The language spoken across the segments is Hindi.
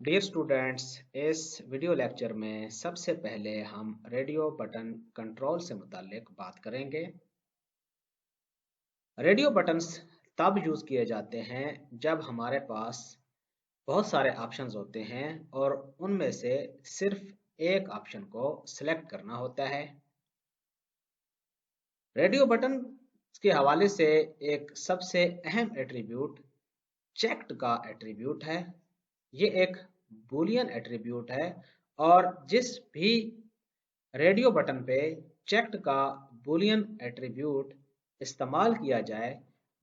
डियर स्टूडेंट्स, इस वीडियो लेक्चर में सबसे पहले हम रेडियो बटन कंट्रोल से मुतालिक बात करेंगे। रेडियो बटन्स तब यूज़ किए जाते हैं जब हमारे पास बहुत सारे ऑप्शंस होते हैं और उनमें से सिर्फ एक ऑप्शन को सिलेक्ट करना होता है। रेडियो बटन के हवाले से एक सबसे अहम एट्रीब्यूट चेक्ड का एट्रीब्यूट है। ये एक बूलियन एट्रीब्यूट है और जिस भी रेडियो बटन पे चेक्ड का बूलियन एट्रीब्यूट इस्तेमाल किया जाए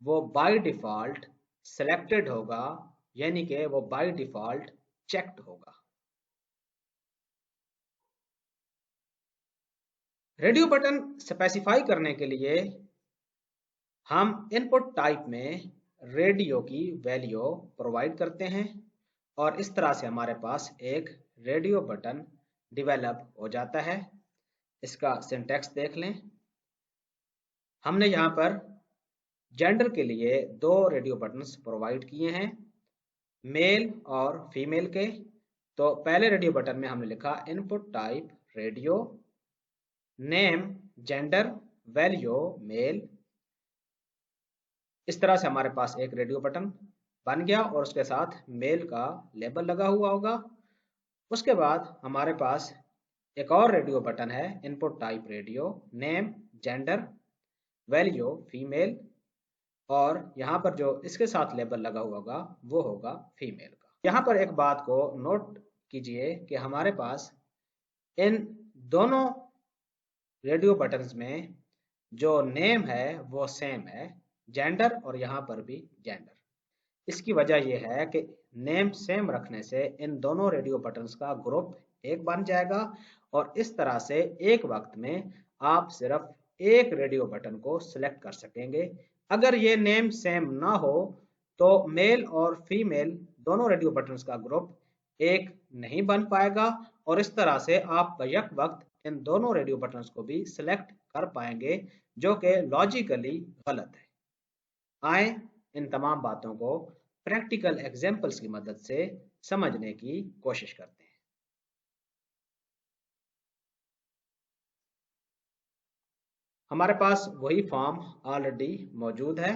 वो बाय डिफ़ॉल्ट सिलेक्टेड होगा, यानी कि वो बाय डिफ़ॉल्ट चेक्ड होगा। रेडियो बटन स्पेसिफाई करने के लिए हम इनपुट टाइप में रेडियो की वैल्यू प्रोवाइड करते हैं और इस तरह से हमारे पास एक रेडियो बटन डिवेलप हो जाता है। इसका सिंटैक्स देख लें। हमने यहाँ पर जेंडर के लिए दो रेडियो बटन्स प्रोवाइड किए हैं, मेल और फीमेल के। तो पहले रेडियो बटन में हमने लिखा input type radio, name gender, value male. इस तरह से हमारे पास एक रेडियो बटन बन गया और उसके साथ मेल का लेबल लगा हुआ होगा। उसके बाद हमारे पास एक और रेडियो बटन है, input type radio, name gender, value female, और यहाँ पर जो इसके साथ लेबल लगा हुआ होगा वो होगा फीमेल का। यहाँ पर एक बात को नोट कीजिए कि हमारे पास इन दोनों रेडियो बटन्स में जो नेम है वो सेम है, जेंडर और यहाँ पर भी जेंडर। इसकी वजह यह है कि नेम सेम रखने से इन दोनों रेडियो बटन्स का ग्रुप एक बन जाएगा और इस तरह से एक वक्त में आप सिर्फ एक रेडियो बटन को सिलेक्ट कर सकेंगे। अगर ये नेम सेम ना हो तो मेल और फीमेल दोनों रेडियो बटन्स का ग्रुप एक नहीं बन पाएगा और इस तरह से आप बैक वक्त इन दोनों रेडियो बटन्स को भी सिलेक्ट कर पाएंगे, जो कि लॉजिकली गलत है। आए इन तमाम बातों को प्रैक्टिकल एग्जाम्पल्स की मदद से समझने की कोशिश करते हैं। हमारे पास वही फॉर्म ऑलरेडी मौजूद है।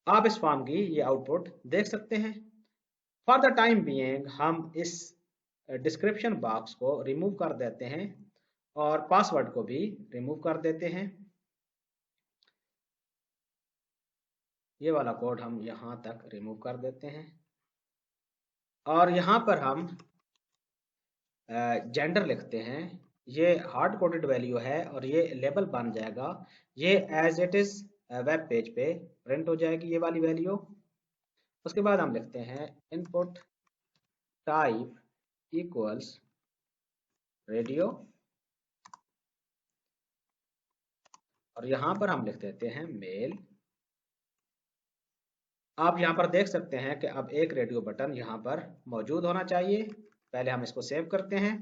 आप इस फॉर्म की ये आउटपुट देख सकते हैं। फॉर द टाइम बीइंग हम इस डिस्क्रिप्शन बॉक्स को रिमूव कर देते हैं और पासवर्ड को भी रिमूव कर देते हैं। ये वाला कोड हम यहाँ तक रिमूव कर देते हैं और यहाँ पर हम जेंडर लिखते हैं। ये हार्ड कोडेड वैल्यू है और ये लेबल बन जाएगा। ये as it is web page पे प्रिंट हो जाएगी ये वाली वैल्यू। उसके बाद हम लिखते हैं इनपुट टाइप इक्वल्स रेडियो और यहाँ पर हम लिख देते हैं मेल। आप यहाँ पर देख सकते हैं कि अब एक रेडियो बटन यहाँ पर मौजूद होना चाहिए। पहले हम इसको सेव करते हैं,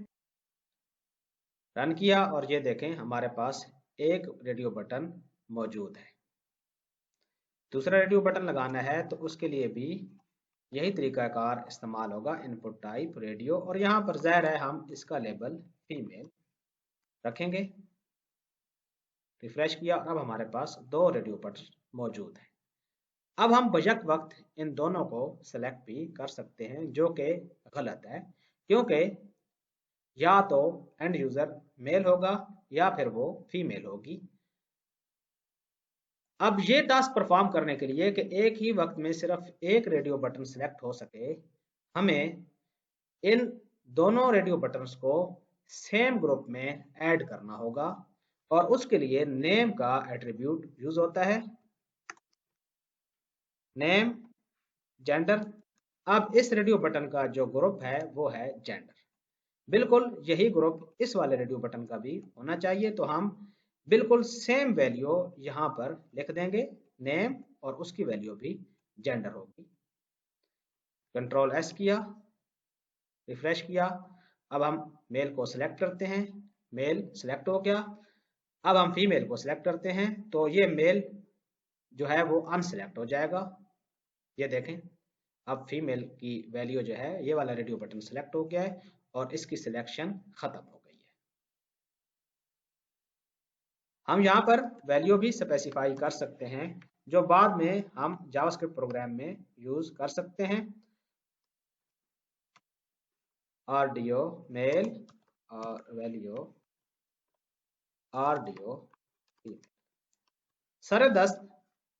रन किया और ये देखें हमारे पास एक रेडियो बटन मौजूद है। दूसरा रेडियो बटन लगाना है तो उसके लिए भी यही तरीकाकार इस्तेमाल होगा, इनपुट टाइप रेडियो, और यहाँ पर ज़ाहिर है हम इसका लेबल फीमेल रखेंगे। रिफ्रेश किया और अब हमारे पास दो रेडियो बटन मौजूद है। अब हम बजट वक्त इन दोनों को सेलेक्ट भी कर सकते हैं, जो कि गलत है क्योंकि या तो एंड यूजर मेल होगा या फिर वो फीमेल होगी। अब ये टास्क परफॉर्म करने के लिए कि एक ही वक्त में सिर्फ एक रेडियो बटन सिलेक्ट हो सके, हमें इन दोनों रेडियो बटन्स को सेम ग्रुप में ऐड करना होगा और उसके लिए नेम का एट्रीब्यूट यूज होता है, नेम जेंडर। अब इस रेडियो बटन का जो ग्रुप है वो है जेंडर। बिल्कुल यही ग्रुप इस वाले रेडियो बटन का भी होना चाहिए, तो हम बिल्कुल सेम वैल्यू यहाँ पर लिख देंगे, नेम, और उसकी वैल्यू भी जेंडर होगी। कंट्रोल एस किया, रिफ्रेश किया। अब हम मेल को सिलेक्ट करते हैं, मेल सिलेक्ट हो गया। अब हम फीमेल को सिलेक्ट करते हैं तो ये मेल जो है वो अनसिलेक्ट हो जाएगा। ये देखें अब फीमेल की वैल्यू जो है, ये वाला रेडियो बटन सिलेक्ट हो गया है और इसकी सिलेक्शन खत्म हो गई है। हम यहाँ पर वैल्यू भी स्पेसिफाई कर सकते हैं जो बाद में हम जावास्क्रिप्ट प्रोग्राम में यूज कर सकते हैं। RDO मेल और वैल्यू RDO फीमेल। सरदस्त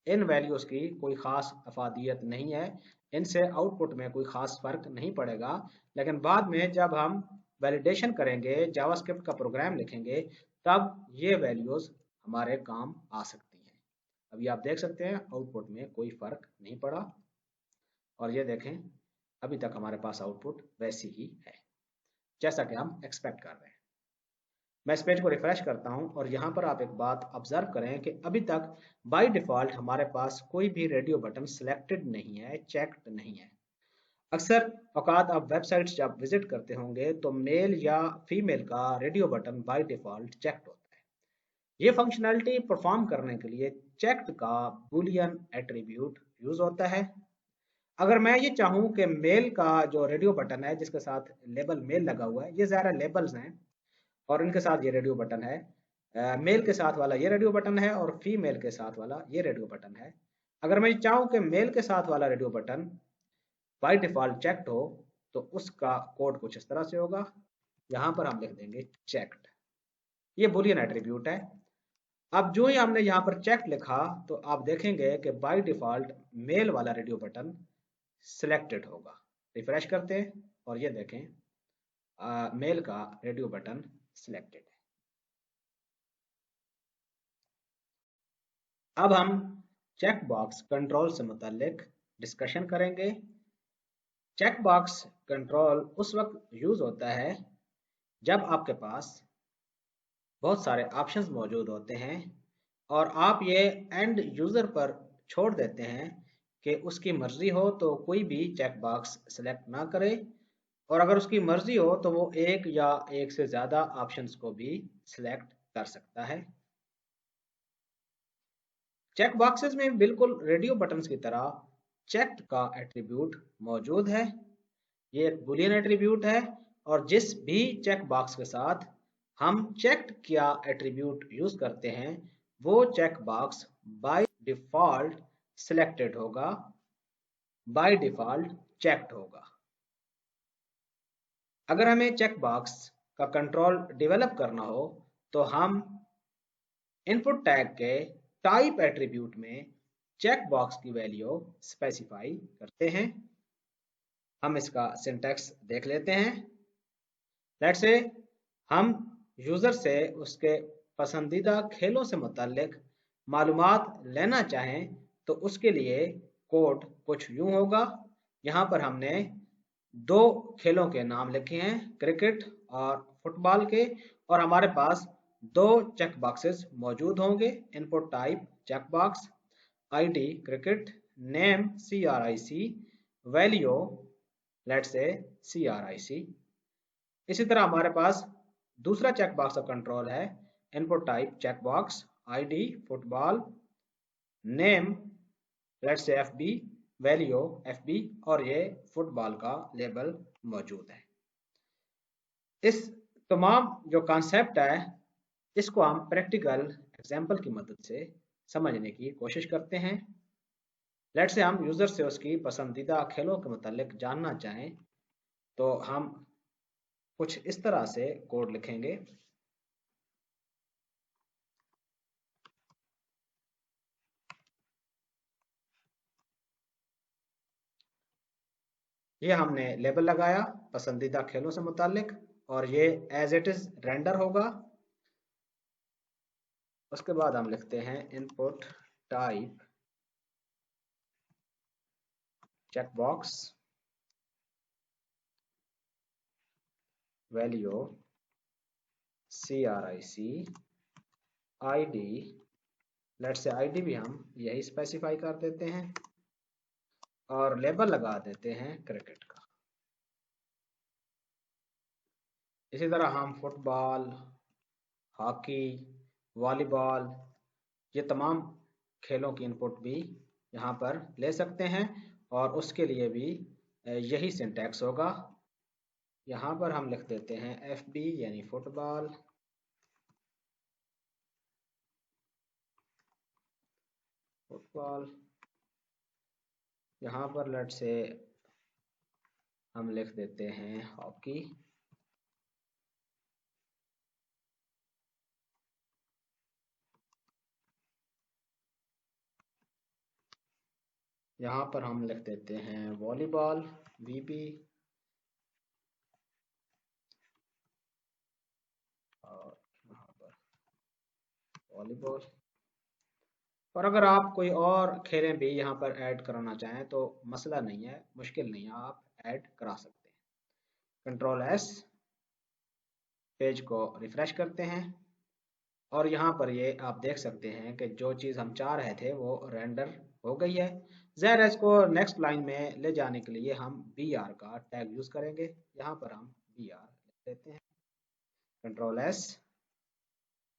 इन वैल्यूज की कोई खास अफादियत नहीं है, इनसे आउटपुट में कोई खास फर्क नहीं पड़ेगा, लेकिन बाद में जब हम वैलिडेशन करेंगे, जावास्क्रिप्ट का प्रोग्राम लिखेंगे, तब ये वैल्यूज हमारे काम आ सकती हैं। अभी आप देख सकते हैं आउटपुट में कोई फर्क नहीं पड़ा और ये देखें अभी तक हमारे पास आउटपुट वैसी ही है जैसा कि हम एक्सपेक्ट कर रहे हैं। मैं इस पेज को रिफ्रेश करता हूं और यहाँ पर आप एक बात ऑब्जर्व करें कि अभी तक बाय डिफॉल्ट हमारे पास कोई भी रेडियो बटन सिलेक्टेड नहीं है, चेक्ड नहीं है। अक्सर औकात आप वेबसाइट्स जब विजिट करते होंगे तो मेल या फीमेल का radio button bye default checked होता है। ये फंक्शनैलिटी परफॉर्म करने के लिए चेक्ड का बूलियन एट्रीब्यूट यूज होता है। अगर मैं ये चाहूँ कि मेल का जो रेडियो बटन है जिसके साथ लेबल मेल लगा हुआ है, ये ज़्यादा लेबल्स हैं और इनके साथ ये रेडियो बटन है, मेल के साथ वाला ये रेडियो बटन है और फीमेल के साथ वाला ये रेडियो बटन है। अगर मैं चाहूँ कि मेल के साथ वाला radio button bye default checked हो तो उसका कोड कुछ इस तरह से होगा। यहाँ पर हम लिख देंगे चेक्ड। ये बुलियन एट्रीब्यूट है। अब जो ही हमने यहाँ पर चेक लिखा तो आप देखेंगे कि बाय डिफॉल्ट मेल वाला रेडियो बटन सिलेक्टेड होगा। रिफ्रेश करते हैं और ये देखें मेल का रेडियो बटन सिलेक्टेड है। अब हम चेक बॉक्स कंट्रोल से मुतालिक डिस्कशन करेंगे। चेक बॉक्स कंट्रोल उस वक्त यूज होता है जब आपके पास बहुत सारे ऑप्शंस मौजूद होते हैं और आप ये एंड यूजर पर छोड़ देते हैं कि उसकी मर्जी हो तो कोई भी चेक बॉक्स सिलेक्ट ना करे, और अगर उसकी मर्जी हो तो वो एक या एक से ज्यादा ऑप्शंस को भी सिलेक्ट कर सकता है। चेक बॉक्सेस में बिल्कुल रेडियो बटन्स की तरह चेक्ड का एट्रीब्यूट मौजूद है। ये एक बुलियन एट्रीब्यूट है और जिस भी चेक बॉक्स के साथ हम चेक्ड किया एट्रीब्यूट यूज करते हैं वो check box by default selected होगा, बाय डिफॉल्ट चेक्ड होगा। अगर हमें चेक बॉक्स का कंट्रोल डेवलप करना हो तो हम इनपुट टैग के टाइप एट्रीब्यूट में चेक बॉक्स की वैल्यू स्पेसिफाई करते हैं। हम इसका सिंटैक्स देख लेते हैं। लेट्स से हम यूजर से उसके पसंदीदा खेलों से मुतालिक मालूमात लेना चाहें तो उसके लिए कोड कुछ यूं होगा। यहाँ पर हमने दो खेलों के नाम लिखे हैं, क्रिकेट और फुटबॉल के, और हमारे पास दो चेक बॉक्सेस मौजूद होंगे। Input type check box, ID cricket, name CRIC, value let's say CRIC। इसी तरह हमारे पास दूसरा चेक बॉक्स का कंट्रोल है input type check box, ID football, name let's say FB, value FB, और ये फुटबॉल का लेबल मौजूद है। इस तमाम जो कॉन्सेप्ट है इसको हम प्रैक्टिकल एग्जांपल की मदद से समझने की कोशिश करते हैं। लेट्स से हम यूजर से उसकी पसंदीदा खेलों के मुतालिक जानना चाहें तो हम कुछ इस तरह से कोड लिखेंगे। ये हमने लेबल लगाया पसंदीदा खेलों से मुतालिक और ये एज इट इज रेंडर होगा। उसके बाद हम लिखते हैं input type checkbox, value CRIC, ID let's say ID भी हम यही स्पेसिफाई कर देते हैं और लेबल लगा देते हैं क्रिकेट का। इसी तरह हम फुटबॉल, हॉकी, वॉलीबॉल, ये तमाम खेलों की इनपुट भी यहाँ पर ले सकते हैं और उसके लिए भी यही सिंटैक्स होगा। यहाँ पर हम लिख देते हैं FB यानी फुटबॉल, यहाँ पर लेट से हम लिख देते हैं हॉकी, यहाँ पर हम लिख देते हैं वॉलीबॉल VB, और यहाँ पर वॉलीबॉल। और अगर आप कोई और खेलें भी यहाँ पर ऐड कराना चाहें तो मसला नहीं है, मुश्किल नहीं है, आप ऐड करा सकते हैं। Ctrl+S, पेज को रिफ्रेश करते हैं और यहाँ पर ये आप देख सकते हैं कि जो चीज़ हम चाह रहे थे वो रेंडर हो गई है। ज़रा इसको नेक्स्ट लाइन में ले जाने के लिए हम BR का टैग यूज़ करेंगे। यहाँ पर हम BR लेते हैं, Ctrl+S,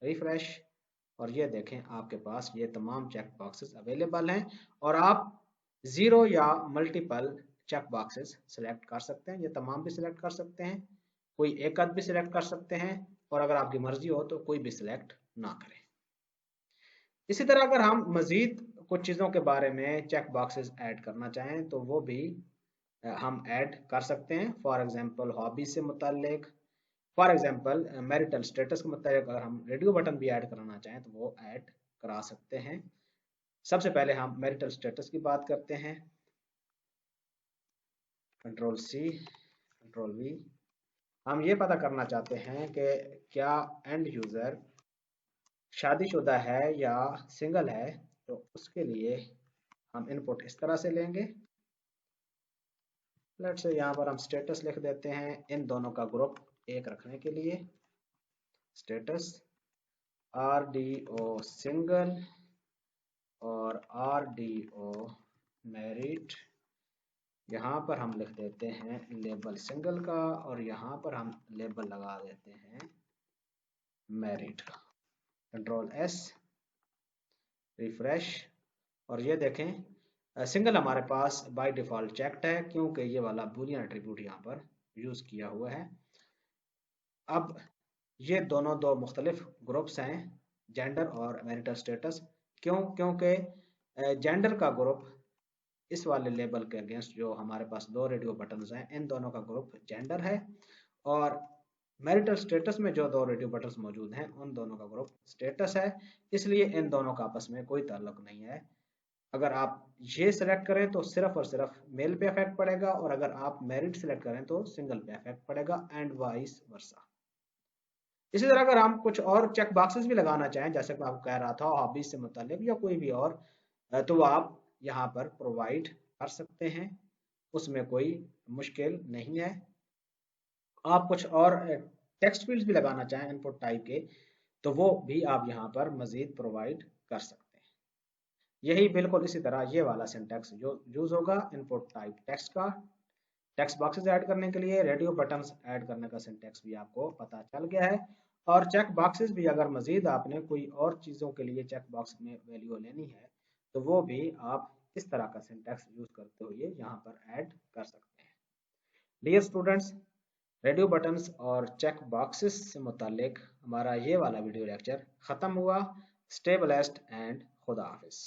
रिफ्रेश, और ये देखें आपके पास ये तमाम चेक बॉक्सेस अवेलेबल हैं और आप 0 या मल्टीपल चेक बॉक्सेस सिलेक्ट कर सकते हैं। ये तमाम भी सिलेक्ट कर सकते हैं, कोई एक आध भी सिलेक्ट कर सकते हैं, और अगर आपकी मर्जी हो तो कोई भी सिलेक्ट ना करें। इसी तरह अगर हम मजीद कुछ चीज़ों के बारे में चेक बॉक्सेस ऐड करना चाहें तो वो भी हम ऐड कर सकते हैं। फॉर एग्जांपल हॉबी से मुताल्लिक, फॉर एग्जांपल मैरिटल स्टेटस के मुताबिक अगर हम रेडियो बटन भी ऐड कराना चाहें तो वो ऐड करा सकते हैं। सबसे पहले हम मैरिटल स्टेटस की बात करते हैं। Ctrl+C, Ctrl+V। हम ये पता करना चाहते हैं कि क्या एंड यूज़र शादीशुदा है या सिंगल है, तो उसके लिए हम इनपुट इस तरह से लेंगे। लेट्स से यहाँ पर हम स्टेटस लिख देते हैं, इन दोनों का ग्रुप एक रखने के लिए स्टेटस RDO सिंगल और RDO मैरिड। यहाँ पर हम लिख देते हैं लेबल सिंगल का और यहाँ पर हम लेबल लगा देते हैं मैरिड का। Ctrl+S, रिफ्रेश, और ये देखें सिंगल हमारे पास बाय डिफ़ॉल्ट चेक्ड है क्योंकि ये वाला बूलियन एट्रीब्यूट यहाँ पर यूज़ किया हुआ है। अब ये दोनों दो मुख्तलिफ ग्रुप्स हैं, जेंडर और मैरिटल स्टेटस। क्यों? क्योंकि जेंडर का ग्रुप इस वाले लेबल के अगेंस्ट जो हमारे पास दो रेडियो बटन्स हैं, इन दोनों का ग्रुप जेंडर है, और मैरिटल स्टेटस में जो दो रेडियो बटन्स मौजूद हैं उन दोनों का ग्रुप स्टेटस है। इसलिए इन दोनों का आपस में कोई ताल्लुक नहीं है। अगर आप ये सिलेक्ट करें तो सिर्फ और सिर्फ मेल पे इफेक्ट पड़ेगा, और अगर आप मैरिड सिलेक्ट करें तो सिंगल पे इफेक्ट पड़ेगा, एंड वाइस वर्सा। इसी तरह अगर हम कुछ और चेक बॉक्सेस भी लगाना चाहें, जैसे मैं आपको कह रहा था हॉबीज से मुतालिक या कोई भी और, तो आप यहाँ पर प्रोवाइड कर सकते हैं, उसमें कोई मुश्किल नहीं है। आप कुछ और टेक्स्ट फील्ड्स भी लगाना चाहें इनपुट टाइप के, तो वो भी आप यहाँ पर मजीद प्रोवाइड कर सकते हैं। यही बिल्कुल इसी तरह ये वाला सिंटैक्स जो यूज होगा इनपुट टाइप टेक्स्ट का। टेक्स्ट बॉक्सेस ऐड करने के लिए रेडियो बटन्स ऐड करने का सिंटैक्स भी आपको पता चल गया है। और चेक बॉक्सेस भी अगर मजीद आपने कोई और चीज़ों के लिए चेक बॉक्स में वैल्यू लेनी है तो वो भी आप इस तरह का सिंटैक्स यूज करते हुए यहाँ पर ऐड कर सकते हैं। डियर स्टूडेंट्स, रेडियो बटन्स और चेक बॉक्सेस से मुतालिक हमारा ये वाला वीडियो लेक्चर ख़त्म हुआ। स्टे ब्लेस्ड एंड खुदा हाफिज़।